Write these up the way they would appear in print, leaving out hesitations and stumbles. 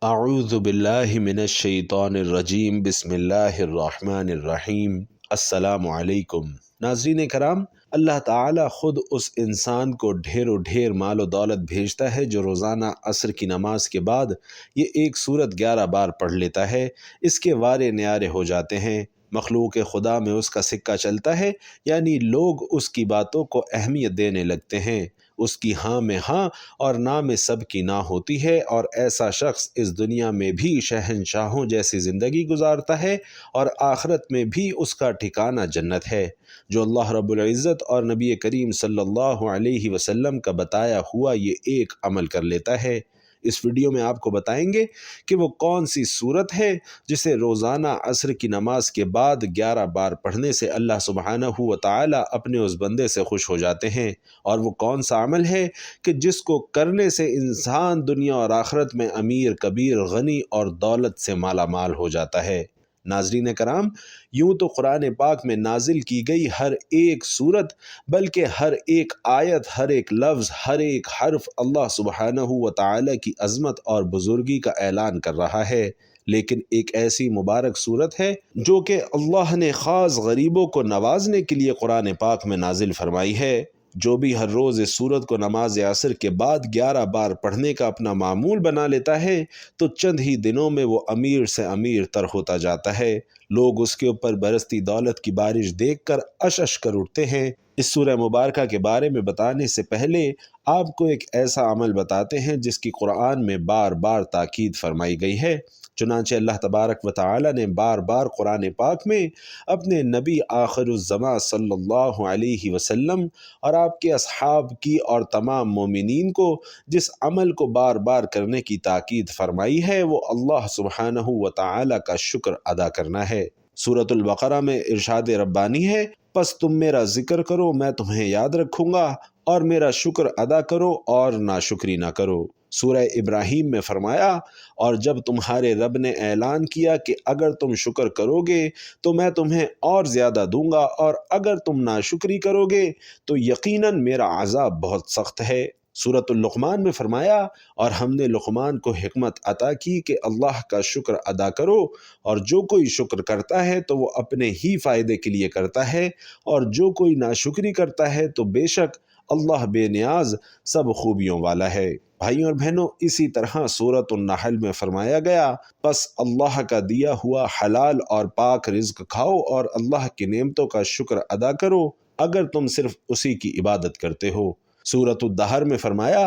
اعوذ باللہ من الشیطان الرجیم بسم اللہ الرحمن الرحیم السلام علیکم۔ ناظرین کرام، اللہ تعالیٰ خود اس انسان کو ڈھیر و ڈھیر مال و دولت بھیجتا ہے جو روزانہ عصر کی نماز کے بعد یہ ایک سورت 11 بار پڑھ لیتا ہے۔ اس کے وارے نیارے ہو جاتے ہیں، مخلوق خدا میں اس کا سکہ چلتا ہے، یعنی لوگ اس کی باتوں کو اہمیت دینے لگتے ہیں۔ اس کی ہاں میں ہاں اور نہ میں سب کی نہ ہوتی ہے، اور ایسا شخص اس دنیا میں بھی شہنشاہوں جیسی زندگی گزارتا ہے اور آخرت میں بھی اس کا ٹھکانہ جنت ہے۔ جو اللہ رب العزت اور نبی کریم صلی اللہ علیہ وسلم کا بتایا ہوا یہ ایک عمل کر لیتا ہے۔ اس ویڈیو میں آپ کو بتائیں گے کہ وہ کون سی صورت ہے جسے روزانہ عصر کی نماز کے بعد 11 بار پڑھنے سے اللہ سبحانہ و تعالی اپنے اس بندے سے خوش ہو جاتے ہیں، اور وہ کون سا عمل ہے کہ جس کو کرنے سے انسان دنیا اور آخرت میں امیر کبیر غنی اور دولت سے مالا مال ہو جاتا ہے۔ ناظرین کرام، یوں تو قرآن پاک میں نازل کی گئی ہر ایک صورت، بلکہ ہر ایک آیت، ہر ایک لفظ، ہر ایک حرف اللہ سبحانہ و تعالی کی عظمت اور بزرگی کا اعلان کر رہا ہے، لیکن ایک ایسی مبارک صورت ہے جو کہ اللہ نے خاص غریبوں کو نوازنے کے لیے قرآن پاک میں نازل فرمائی ہے۔ جو بھی ہر روز اس سورت کو نماز عصر کے بعد 11 بار پڑھنے کا اپنا معمول بنا لیتا ہے تو چند ہی دنوں میں وہ امیر سے امیر تر ہوتا جاتا ہے۔ لوگ اس کے اوپر برستی دولت کی بارش دیکھ کر اش اش کر اٹھتے ہیں۔ اس سورہ مبارکہ کے بارے میں بتانے سے پہلے آپ کو ایک ایسا عمل بتاتے ہیں جس کی قرآن میں بار بار تاکید فرمائی گئی ہے۔ چنانچہ اللہ تبارک و تعالی نے بار بار قرآن پاک میں اپنے نبی آخر الزماں صلی اللہ علیہ وسلم اور آپ کے اصحاب کی اور تمام مومنین کو جس عمل کو بار بار کرنے کی تاکید فرمائی ہے وہ اللہ سبحانہ و تعالی کا شکر ادا کرنا ہے۔ سورۃ البقرہ میں ارشاد ربانی ہے، پس تم میرا ذکر کرو میں تمہیں یاد رکھوں گا، اور میرا شکر ادا کرو اور ناشکری نہ کرو۔ سورہ ابراہیم میں فرمایا، اور جب تمہارے رب نے اعلان کیا کہ اگر تم شکر کرو گے تو میں تمہیں اور زیادہ دوں گا، اور اگر تم ناشکری کرو گے تو یقیناً میرا عذاب بہت سخت ہے۔ سورۃ اللقمان میں فرمایا، اور ہم نے لقمان کو حکمت عطا کی کہ اللہ کا شکر ادا کرو، اور جو کوئی شکر کرتا ہے تو وہ اپنے ہی فائدے کے لیے کرتا ہے، اور جو کوئی ناشکری کرتا ہے تو بے شک اللہ بے نیاز سب خوبیوں والا ہے۔ بھائیوں اور بہنوں، اسی طرح سورۃ النحل میں فرمایا گیا، پس اللہ کا دیا ہوا حلال اور پاک رزق کھاؤ اور اللہ کی نعمتوں کا شکر ادا کرو اگر تم صرف اسی کی عبادت کرتے ہو۔ سورۃ الدہر میں فرمایا،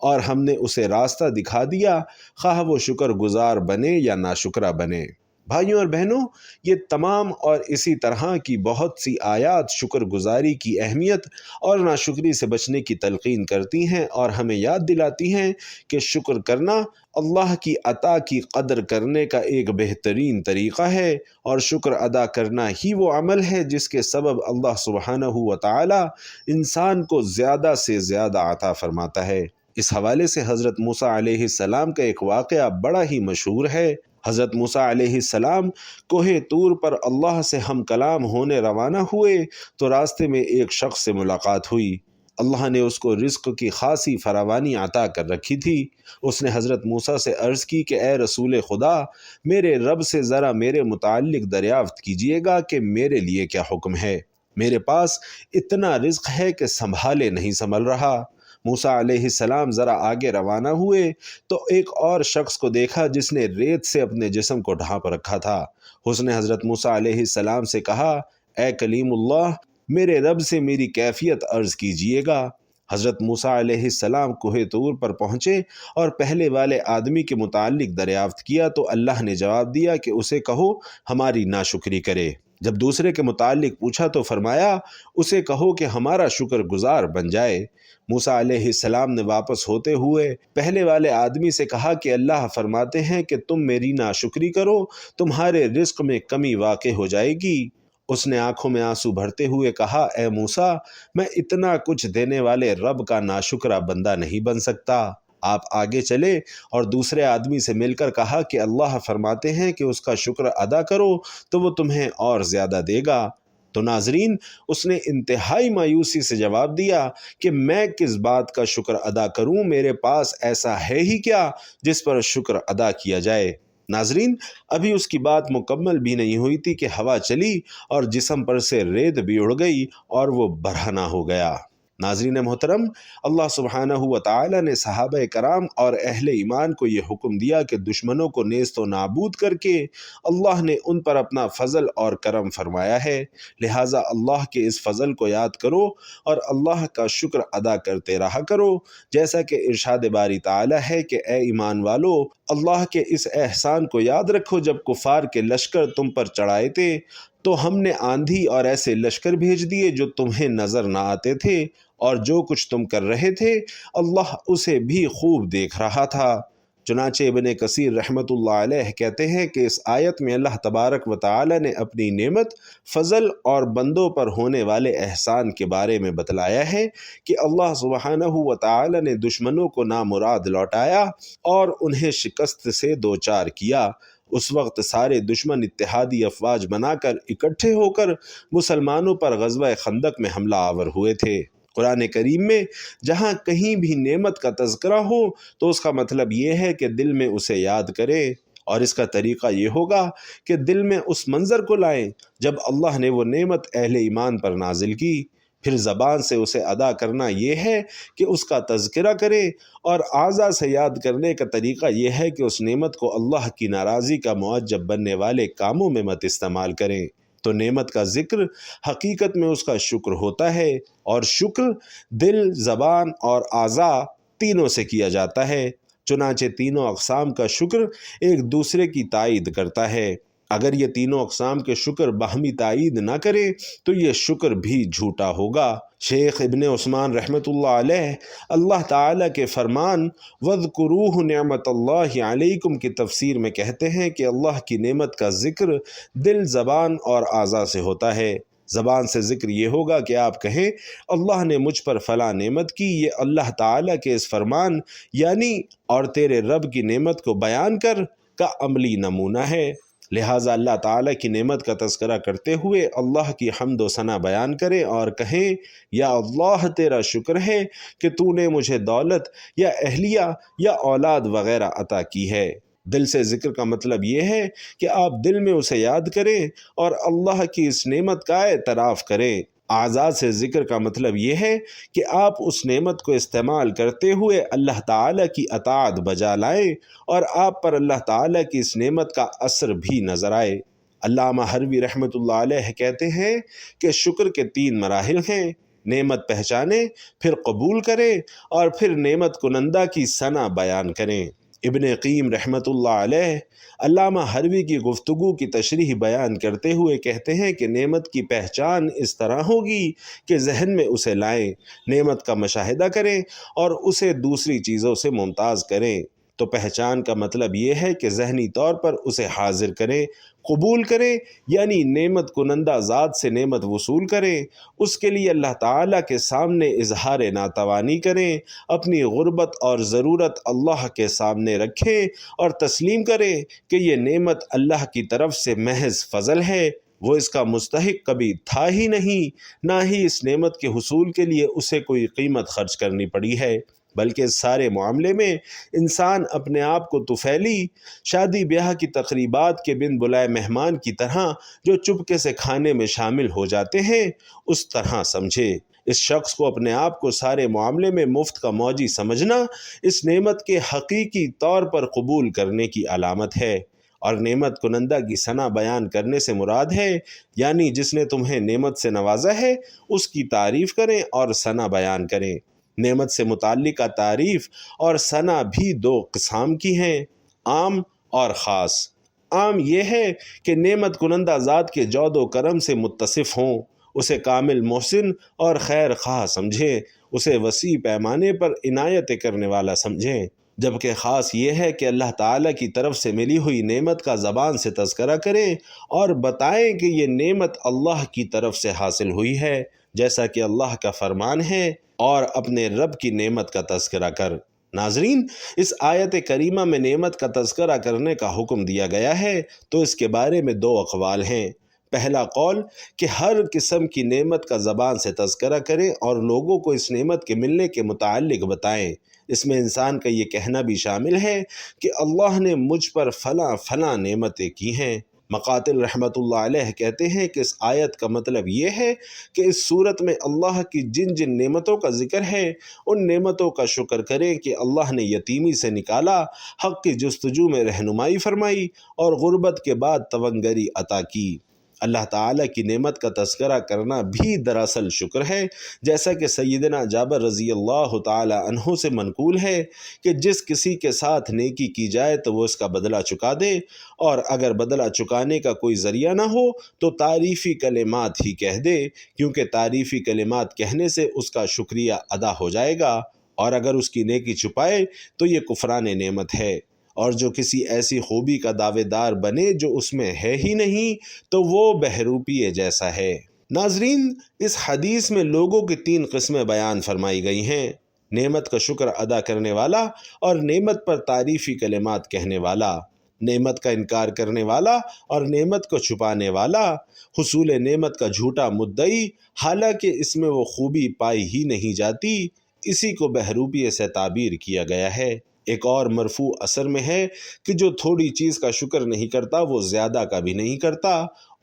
اور ہم نے اسے راستہ دکھا دیا، خواہ وہ شکر گزار بنے یا ناشکرہ بنے۔ بھائیوں اور بہنوں، یہ تمام اور اسی طرح کی بہت سی آیات شکر گزاری کی اہمیت اور ناشکری سے بچنے کی تلقین کرتی ہیں اور ہمیں یاد دلاتی ہیں کہ شکر کرنا اللہ کی عطا کی قدر کرنے کا ایک بہترین طریقہ ہے، اور شکر ادا کرنا ہی وہ عمل ہے جس کے سبب اللہ سبحانہ و تعالی انسان کو زیادہ سے زیادہ عطا فرماتا ہے۔ اس حوالے سے حضرت موسیٰ علیہ السلام کا ایک واقعہ بڑا ہی مشہور ہے۔ حضرت موسیٰ علیہ السلام کوہ طور پر اللہ سے ہم کلام ہونے روانہ ہوئے تو راستے میں ایک شخص سے ملاقات ہوئی۔ اللہ نے اس کو رزق کی خاصی فراوانی عطا کر رکھی تھی۔ اس نے حضرت موسیٰ سے عرض کی کہ اے رسول خدا، میرے رب سے ذرا میرے متعلق دریافت کیجئے گا کہ میرے لیے کیا حکم ہے۔ میرے پاس اتنا رزق ہے کہ سنبھالے نہیں سنبھل رہا۔ موسیٰ علیہ السلام ذرا آگے روانہ ہوئے تو ایک اور شخص کو دیکھا جس نے ریت سے اپنے جسم کو ڈھانپ رکھا تھا۔ اس نے حضرت موسیٰ علیہ السلام سے کہا، اے کلیم اللہ، میرے رب سے میری کیفیت عرض کیجئے گا۔ حضرت موسیٰ علیہ السلام کوہ طور پر پہنچے اور پہلے والے آدمی کے متعلق دریافت کیا تو اللہ نے جواب دیا کہ اسے کہو ہماری ناشکری کرے۔ جب دوسرے کے متعلق پوچھا تو فرمایا، اسے کہو کہ ہمارا شکر گزار بن جائے۔ موسیٰ علیہ السلام نے واپس ہوتے ہوئے پہلے والے آدمی سے کہا کہ اللہ فرماتے ہیں کہ تم میری ناشکری کرو، تمہارے رزق میں کمی واقع ہو جائے گی۔ اس نے آنکھوں میں آنسو بھرتے ہوئے کہا، اے موسیٰ، میں اتنا کچھ دینے والے رب کا ناشکرہ بندہ نہیں بن سکتا۔ آپ آگے چلے اور دوسرے آدمی سے مل کر کہا کہ اللہ فرماتے ہیں کہ اس کا شکر ادا کرو تو وہ تمہیں اور زیادہ دے گا۔ تو ناظرین اس نے انتہائی مایوسی سے جواب دیا کہ میں کس بات کا شکر ادا کروں، میرے پاس ایسا ہے ہی کیا جس پر شکر ادا کیا جائے۔ ناظرین ابھی اس کی بات مکمل بھی نہیں ہوئی تھی کہ ہوا چلی اور جسم پر سے ریت بھی اڑ گئی اور وہ برہنہ ہو گیا۔ ناظرین محترم، اللہ سبحانہ و تعالی نے صحابہ کرام اور اہل ایمان کو یہ حکم دیا کہ دشمنوں کو نیست و نابود کر کے اللہ نے ان پر اپنا فضل اور کرم فرمایا ہے، لہٰذا اللہ کے اس فضل کو یاد کرو اور اللہ کا شکر ادا کرتے رہا کرو، جیسا کہ ارشاد باری تعالی ہے کہ اے ایمان والو، اللہ کے اس احسان کو یاد رکھو جب کفار کے لشکر تم پر چڑھائے تھے تو ہم نے آندھی اور ایسے لشکر بھیج دیے جو تمہیں نظر نہ آتے تھے، اور جو کچھ تم کر رہے تھے اللہ اسے بھی خوب دیکھ رہا تھا۔ چنانچہ ابن کثیر رحمۃ اللہ علیہ کہتے ہیں کہ اس آیت میں اللہ تبارک و تعالی نے اپنی نعمت، فضل اور بندوں پر ہونے والے احسان کے بارے میں بتلایا ہے کہ اللہ سبحانہ و تعالی نے دشمنوں کو نامراد لوٹایا اور انہیں شکست سے دوچار کیا۔ اس وقت سارے دشمن اتحادی افواج بنا کر اکٹھے ہو کر مسلمانوں پر غزوہ خندق میں حملہ آور ہوئے تھے۔ قرآن کریم میں جہاں کہیں بھی نعمت کا تذکرہ ہو تو اس کا مطلب یہ ہے کہ دل میں اسے یاد کریں، اور اس کا طریقہ یہ ہوگا کہ دل میں اس منظر کو لائیں جب اللہ نے وہ نعمت اہل ایمان پر نازل کی، پھر زبان سے اسے ادا کرنا یہ ہے کہ اس کا تذکرہ کریں، اور اعضاء سے یاد کرنے کا طریقہ یہ ہے کہ اس نعمت کو اللہ کی ناراضی کا موجب بننے والے کاموں میں مت استعمال کریں۔ تو نعمت کا ذکر حقیقت میں اس کا شکر ہوتا ہے، اور شکر دل، زبان اور اعضاء تینوں سے کیا جاتا ہے۔ چنانچہ تینوں اقسام کا شکر ایک دوسرے کی تائید کرتا ہے۔ اگر یہ تینوں اقسام کے شکر باہمی تائید نہ کریں تو یہ شکر بھی جھوٹا ہوگا۔ شیخ ابن عثمان رحمۃ اللہ علیہ اللہ تعالیٰ کے فرمان وَاذْكُرُوهُ نِعْمَةَ اللَّهِ عَلَيْكُمْ کی تفسیر میں کہتے ہیں کہ اللہ کی نعمت کا ذکر دل، زبان اور اعضاء سے ہوتا ہے۔ زبان سے ذکر یہ ہوگا کہ آپ کہیں اللہ نے مجھ پر فلاں نعمت کی، یہ اللہ تعالیٰ کے اس فرمان یعنی اور تیرے رب کی نعمت کو بیان کر کا عملی نمونہ ہے۔ لہٰذا اللہ تعالیٰ کی نعمت کا تذکرہ کرتے ہوئے اللہ کی حمد و ثنا بیان کریں اور کہیں یا اللہ تیرا شکر ہے کہ تو نے مجھے دولت یا اہلیہ یا اولاد وغیرہ عطا کی ہے۔ دل سے ذکر کا مطلب یہ ہے کہ آپ دل میں اسے یاد کریں اور اللہ کی اس نعمت کا اعتراف کریں۔ اعضاء سے ذکر کا مطلب یہ ہے کہ آپ اس نعمت کو استعمال کرتے ہوئے اللہ تعالیٰ کی اطاعت بجا لائیں اور آپ پر اللہ تعالیٰ کی اس نعمت کا اثر بھی نظر آئے۔ علامہ حروی رحمۃ اللہ علیہ کہتے ہیں کہ شکر کے 3 مراحل ہیں: نعمت پہچانیں، پھر قبول کریں اور پھر نعمت کنندہ کی ثنا بیان کریں۔ ابن قیم رحمۃ اللہ علیہ علامہ حروی کی گفتگو کی تشریح بیان کرتے ہوئے کہتے ہیں کہ نعمت کی پہچان اس طرح ہوگی کہ ذہن میں اسے لائیں، نعمت کا مشاہدہ کریں اور اسے دوسری چیزوں سے ممتاز کریں۔ تو پہچان کا مطلب یہ ہے کہ ذہنی طور پر اسے حاضر کریں، قبول کریں یعنی نعمت کنندہ ذات سے نعمت وصول کریں، اس کے لیے اللہ تعالیٰ کے سامنے اظہار ناتوانی کریں، اپنی غربت اور ضرورت اللہ کے سامنے رکھیں اور تسلیم کریں کہ یہ نعمت اللہ کی طرف سے محض فضل ہے، وہ اس کا مستحق کبھی تھا ہی نہیں، نہ ہی اس نعمت کے حصول کے لیے اسے کوئی قیمت خرچ کرنی پڑی ہے، بلکہ اس سارے معاملے میں انسان اپنے آپ کو طفیلی شادی بیاہ کی تقریبات کے بن بلائے مہمان کی طرح جو چپکے سے کھانے میں شامل ہو جاتے ہیں اس طرح سمجھے۔ اس شخص کو اپنے آپ کو سارے معاملے میں مفت کا موجی سمجھنا اس نعمت کے حقیقی طور پر قبول کرنے کی علامت ہے، اور نعمت کنندہ کی ثنا بیان کرنے سے مراد ہے یعنی جس نے تمہیں نعمت سے نوازا ہے اس کی تعریف کریں اور ثنا بیان کریں۔ نعمت سے متعلقہ تعریف اور ثنا بھی 2 قسم کی ہیں، عام اور خاص۔ عام یہ ہے کہ نعمت کنندہ ذات کے جود و کرم سے متصف ہوں، اسے کامل محسن اور خیر خواہ سمجھیں، اسے وسیع پیمانے پر عنایت کرنے والا سمجھیں۔ جبکہ خاص یہ ہے کہ اللہ تعالیٰ کی طرف سے ملی ہوئی نعمت کا زبان سے تذکرہ کریں اور بتائیں کہ یہ نعمت اللہ کی طرف سے حاصل ہوئی ہے، جیسا کہ اللہ کا فرمان ہے اور اپنے رب کی نعمت کا تذکرہ کر۔ ناظرین، اس آیت کریمہ میں نعمت کا تذکرہ کرنے کا حکم دیا گیا ہے تو اس کے بارے میں 2 اقوال ہیں۔ پہلا قول کہ ہر قسم کی نعمت کا زبان سے تذکرہ کریں اور لوگوں کو اس نعمت کے ملنے کے متعلق بتائیں۔ اس میں انسان کا یہ کہنا بھی شامل ہے کہ اللہ نے مجھ پر فلاں فلاں نعمتیں کی ہیں۔ مقاتل رحمۃ اللہ علیہ کہتے ہیں کہ اس آیت کا مطلب یہ ہے کہ اس صورت میں اللہ کی جن جن نعمتوں کا ذکر ہے ان نعمتوں کا شکر کریں کہ اللہ نے یتیمی سے نکالا، حق کی جستجو میں رہنمائی فرمائی اور غربت کے بعد تونگری عطا کی۔ اللہ تعالیٰ کی نعمت کا تذکرہ کرنا بھی دراصل شکر ہے، جیسا کہ سیدنا جابر رضی اللہ تعالی عنہ سے منقول ہے کہ جس کسی کے ساتھ نیکی کی جائے تو وہ اس کا بدلہ چکا دے، اور اگر بدلہ چکانے کا کوئی ذریعہ نہ ہو تو تعریفی کلمات ہی کہہ دے، کیونکہ تعریفی کلمات کہنے سے اس کا شکریہ ادا ہو جائے گا، اور اگر اس کی نیکی چھپائے تو یہ کفران نعمت ہے۔ اور جو کسی ایسی خوبی کا دعوے دار بنے جو اس میں ہے ہی نہیں تو وہ بہروپیے جیسا ہے۔ ناظرین، اس حدیث میں لوگوں کی 3 قسمیں بیان فرمائی گئی ہیں: نعمت کا شکر ادا کرنے والا اور نعمت پر تعریفی کلمات کہنے والا، نعمت کا انکار کرنے والا اور نعمت کو چھپانے والا، حصول نعمت کا جھوٹا مدعی حالانکہ اس میں وہ خوبی پائی ہی نہیں جاتی، اسی کو بہروپیے سے تعبیر کیا گیا ہے۔ ایک اور مرفوع اثر میں ہے کہ جو تھوڑی چیز کا شکر نہیں کرتا وہ زیادہ کا بھی نہیں کرتا،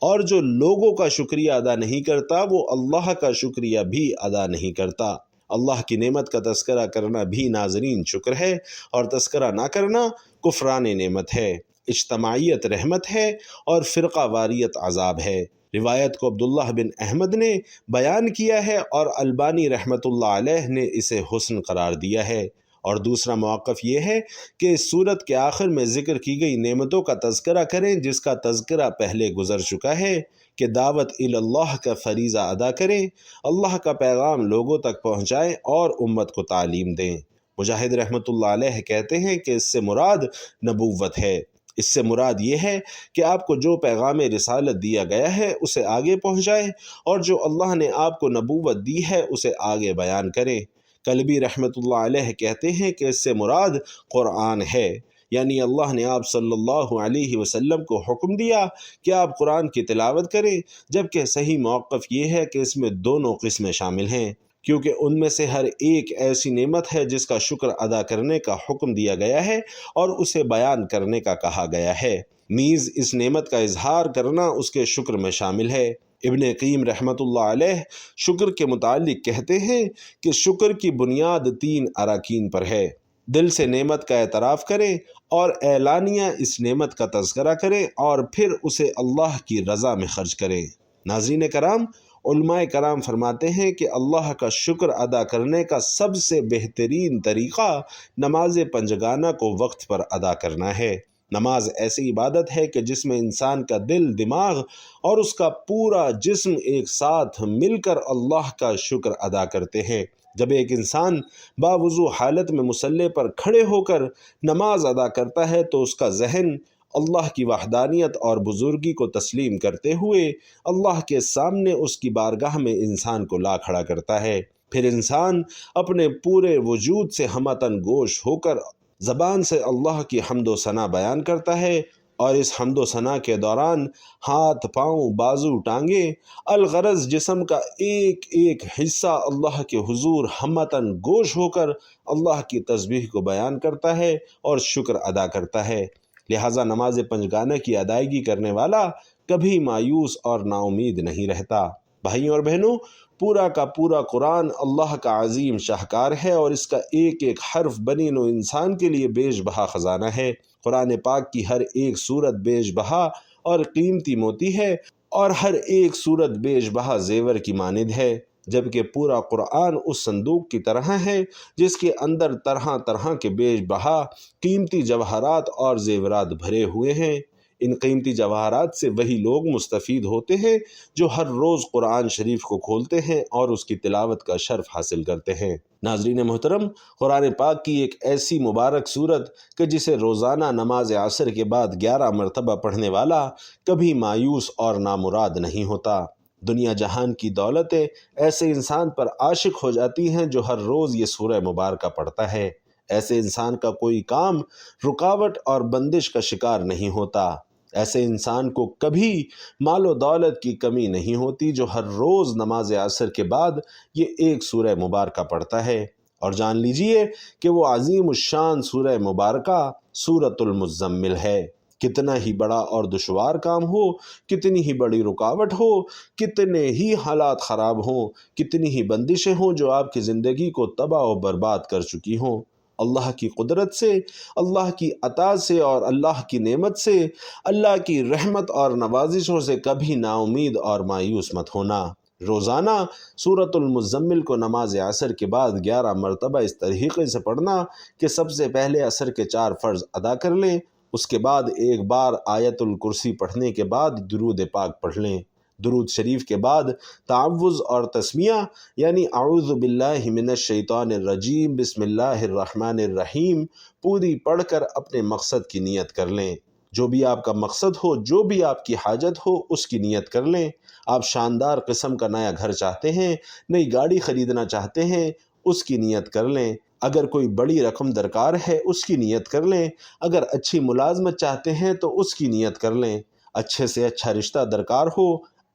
اور جو لوگوں کا شکریہ ادا نہیں کرتا وہ اللہ کا شکریہ بھی ادا نہیں کرتا۔ اللہ کی نعمت کا تذکرہ کرنا بھی ناظرین شکر ہے، اور تذکرہ نہ کرنا کفران نعمت ہے، اجتماعیت رحمت ہے اور فرقہ واریت عذاب ہے۔ روایت کو عبداللہ بن احمد نے بیان کیا ہے اور البانی رحمۃ اللہ علیہ نے اسے حسن قرار دیا ہے۔ اور دوسرا موقف یہ ہے کہ اس صورت کے آخر میں ذکر کی گئی نعمتوں کا تذکرہ کریں جس کا تذکرہ پہلے گزر چکا ہے، کہ دعوت اللہ کا فریضہ ادا کریں، اللہ کا پیغام لوگوں تک پہنچائیں اور امت کو تعلیم دیں۔ مجاہد رحمۃ اللہ علیہ کہتے ہیں کہ اس سے مراد نبوت ہے۔ اس سے مراد یہ ہے کہ آپ کو جو پیغام رسالت دیا گیا ہے اسے آگے پہنچائیں، اور جو اللہ نے آپ کو نبوت دی ہے اسے آگے بیان کریں۔ کلبی رحمۃ اللہ علیہ کہتے ہیں کہ اس سے مراد قرآن ہے، یعنی اللہ نے آپ صلی اللہ علیہ وسلم کو حکم دیا کہ آپ قرآن کی تلاوت کریں، جبکہ صحیح موقف یہ ہے کہ اس میں دونوں قسمیں شامل ہیں، کیونکہ ان میں سے ہر ایک ایسی نعمت ہے جس کا شکر ادا کرنے کا حکم دیا گیا ہے اور اسے بیان کرنے کا کہا گیا ہے، نیز اس نعمت کا اظہار کرنا اس کے شکر میں شامل ہے۔ ابن قیم رحمۃ اللہ علیہ شکر کے متعلق کہتے ہیں کہ شکر کی بنیاد 3 اراکین پر ہے: دل سے نعمت کا اعتراف کریں اور اعلانیہ اس نعمت کا تذکرہ کریں اور پھر اسے اللہ کی رضا میں خرچ کریں۔ ناظرین کرام، علماء کرام فرماتے ہیں کہ اللہ کا شکر ادا کرنے کا سب سے بہترین طریقہ نماز پنجگانہ کو وقت پر ادا کرنا ہے۔ نماز ایسی عبادت ہے کہ جس میں انسان کا دل، دماغ اور اس کا پورا جسم ایک ساتھ مل کر اللہ کا شکر ادا کرتے ہیں۔ جب ایک انسان باوضو حالت میں مصلی پر کھڑے ہو کر نماز ادا کرتا ہے تو اس کا ذہن اللہ کی وحدانیت اور بزرگی کو تسلیم کرتے ہوئے اللہ کے سامنے اس کی بارگاہ میں انسان کو لا کھڑا کرتا ہے۔ پھر انسان اپنے پورے وجود سے ہمتن گوش ہو کر زبان سے اللہ کی حمد و ثنا بیان کرتا ہے، اور اس حمد و ثنا کے دوران ہاتھ، پاؤں، بازو، ٹانگیں، الغرض جسم کا ایک ایک حصہ اللہ کے حضور ہمتن گوش ہو کر اللہ کی تسبیح کو بیان کرتا ہے اور شکر ادا کرتا ہے۔ لہٰذا نماز پنجگانہ کی ادائیگی کرنے والا کبھی مایوس اور نا امید نہیں رہتا۔ بھائیوں اور بہنوں، پورا کا پورا قرآن اللہ کا عظیم شاہکار ہے اور اس کا ایک ایک حرف بنی نوع انسان کے لیے بیش بہا خزانہ ہے۔ قرآن پاک کی ہر ایک سورت بیش بہا اور قیمتی موتی ہے، اور ہر ایک سورت بیش بہا زیور کی مانند ہے، جبکہ پورا قرآن اس صندوق کی طرح ہے جس کے اندر طرح طرح کے بیش بہا قیمتی جواہرات اور زیورات بھرے ہوئے ہیں۔ ان قیمتی جواہرات سے وہی لوگ مستفید ہوتے ہیں جو ہر روز قرآن شریف کو کھولتے ہیں اور اس کی تلاوت کا شرف حاصل کرتے ہیں۔ ناظرین محترم، قرآن پاک کی ایک ایسی مبارک سورت کہ جسے روزانہ نماز عصر کے بعد 11 مرتبہ پڑھنے والا کبھی مایوس اور نامراد نہیں ہوتا۔ دنیا جہان کی دولتیں ایسے انسان پر عاشق ہو جاتی ہیں جو ہر روز یہ سورہ مبارکہ پڑھتا ہے۔ ایسے انسان کا کوئی کام رکاوٹ اور بندش کا شکار نہیں ہوتا۔ ایسے انسان کو کبھی مال و دولت کی کمی نہیں ہوتی جو ہر روز نماز عصر کے بعد یہ ایک سورہ مبارکہ پڑھتا ہے، اور جان لیجئے کہ وہ عظیم الشان سورہ مبارکہ سورۃ المزمل ہے۔ کتنا ہی بڑا اور دشوار کام ہو، کتنی ہی بڑی رکاوٹ ہو، کتنے ہی حالات خراب ہوں، کتنی ہی بندشیں ہوں جو آپ کی زندگی کو تباہ و برباد کر چکی ہوں، اللہ کی قدرت سے، اللہ کی عطا سے اور اللہ کی نعمت سے، اللہ کی رحمت اور نوازشوں سے کبھی نا امید اور مایوس مت ہونا۔ روزانہ سورۃ المزمل کو نماز عصر کے بعد 11 مرتبہ اس طریقے سے پڑھنا کہ سب سے پہلے عصر کے 4 فرض ادا کر لیں، اس کے بعد ایک بار آیت الکرسی پڑھنے کے بعد درود پاک پڑھ لیں۔ درود شریف کے بعد تعوذ اور تسمیہ یعنی اعوذ باللہ من الشیطان الرجیم بسم اللہ الرحمن الرحیم پوری پڑھ کر اپنے مقصد کی نیت کر لیں۔ جو بھی آپ کا مقصد ہو، جو بھی آپ کی حاجت ہو، اس کی نیت کر لیں۔ آپ شاندار قسم کا نیا گھر چاہتے ہیں، نئی گاڑی خریدنا چاہتے ہیں، اس کی نیت کر لیں۔ اگر کوئی بڑی رقم درکار ہے، اس کی نیت کر لیں۔ اگر اچھی ملازمت چاہتے ہیں تو اس کی نیت کر لیں۔ اچھے سے اچھا رشتہ درکار ہو،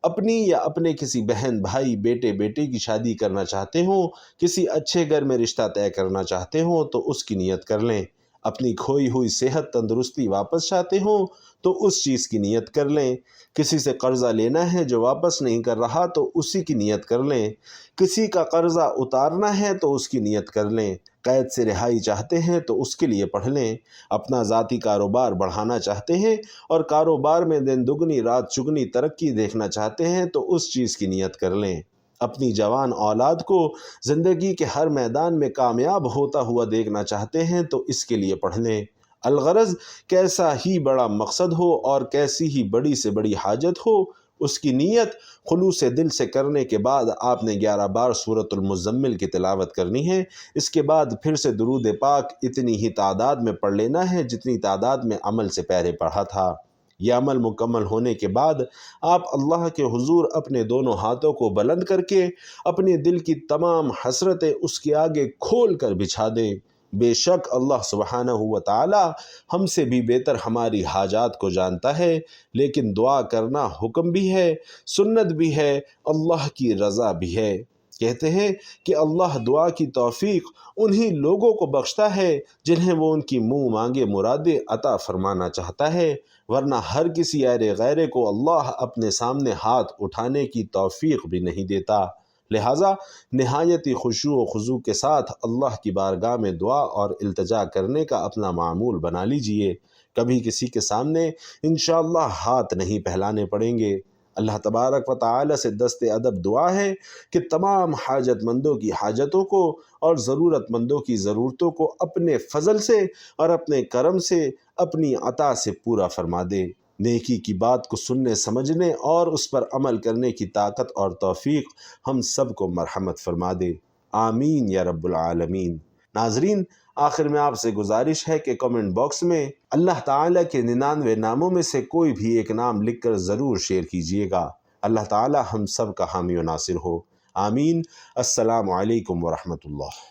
اپنی یا اپنے کسی بہن بھائی بیٹے بیٹی کی شادی کرنا چاہتے ہوں، کسی اچھے گھر میں رشتہ طے کرنا چاہتے ہوں تو اس کی نیت کر لیں۔ اپنی کھوئی ہوئی صحت تندرستی واپس چاہتے ہوں تو اس چیز کی نیت کر لیں۔ کسی سے قرضہ لینا ہے جو واپس نہیں کر رہا تو اسی کی نیت کر لیں۔ کسی کا قرضہ اتارنا ہے تو اس کی نیت کر لیں۔ قید سے رہائی چاہتے ہیں تو اس کے لیے پڑھ لیں۔ اپنا ذاتی کاروبار بڑھانا چاہتے ہیں اور کاروبار میں دن دگنی رات چگنی ترقی دیکھنا چاہتے ہیں تو اس چیز کی نیت کر لیں۔ اپنی جوان اولاد کو زندگی کے ہر میدان میں کامیاب ہوتا ہوا دیکھنا چاہتے ہیں تو اس کے لیے پڑھ لیں۔ الغرض کیسا ہی بڑا مقصد ہو اور کیسی ہی بڑی سے بڑی حاجت ہو، اس کی نیت خلوص دل سے کرنے کے بعد آپ نے 11 بار سورۃ المزمل کی تلاوت کرنی ہے۔ اس کے بعد پھر سے درود پاک اتنی ہی تعداد میں پڑھ لینا ہے جتنی تعداد میں عمل سے پہلے پڑھا تھا۔ یہ عمل مکمل ہونے کے بعد آپ اللہ کے حضور اپنے دونوں ہاتھوں کو بلند کر کے اپنے دل کی تمام حسرتیں اس کے آگے کھول کر بچھا دیں۔ بے شک اللہ سبحانہ و تعالی ہم سے بھی بہتر ہماری حاجات کو جانتا ہے، لیکن دعا کرنا حکم بھی ہے، سنت بھی ہے، اللہ کی رضا بھی ہے۔ کہتے ہیں کہ اللہ دعا کی توفیق انہی لوگوں کو بخشتا ہے جنہیں وہ ان کی منہ مانگے مرادیں عطا فرمانا چاہتا ہے، ورنہ ہر کسی غیرے کو اللہ اپنے سامنے ہاتھ اٹھانے کی توفیق بھی نہیں دیتا۔ لہٰذا نہایت خشوع و خضوع کے ساتھ اللہ کی بارگاہ میں دعا اور التجا کرنے کا اپنا معمول بنا لیجئے۔ کبھی کسی کے سامنے انشاءاللہ ہاتھ نہیں پھیلانے پڑیں گے۔ اللہ تبارک و تعالی سے دست ادب دعا ہے کہ تمام حاجت مندوں کی حاجتوں کو اور ضرورت مندوں کی ضرورتوں کو اپنے فضل سے اور اپنے کرم سے اپنی عطا سے پورا فرما دے۔ نیکی کی بات کو سننے سمجھنے اور اس پر عمل کرنے کی طاقت اور توفیق ہم سب کو مرحمت فرما دے، آمین یا رب العالمین۔ ناظرین، آخر میں آپ سے گزارش ہے کہ کمنٹ باکس میں اللہ تعالیٰ کے 99 ناموں میں سے کوئی بھی ایک نام لکھ کر ضرور شیئر کیجیے گا۔ اللہ تعالیٰ ہم سب کا حامی و ناصر ہو، آمین۔ السلام علیکم ورحمۃ اللہ۔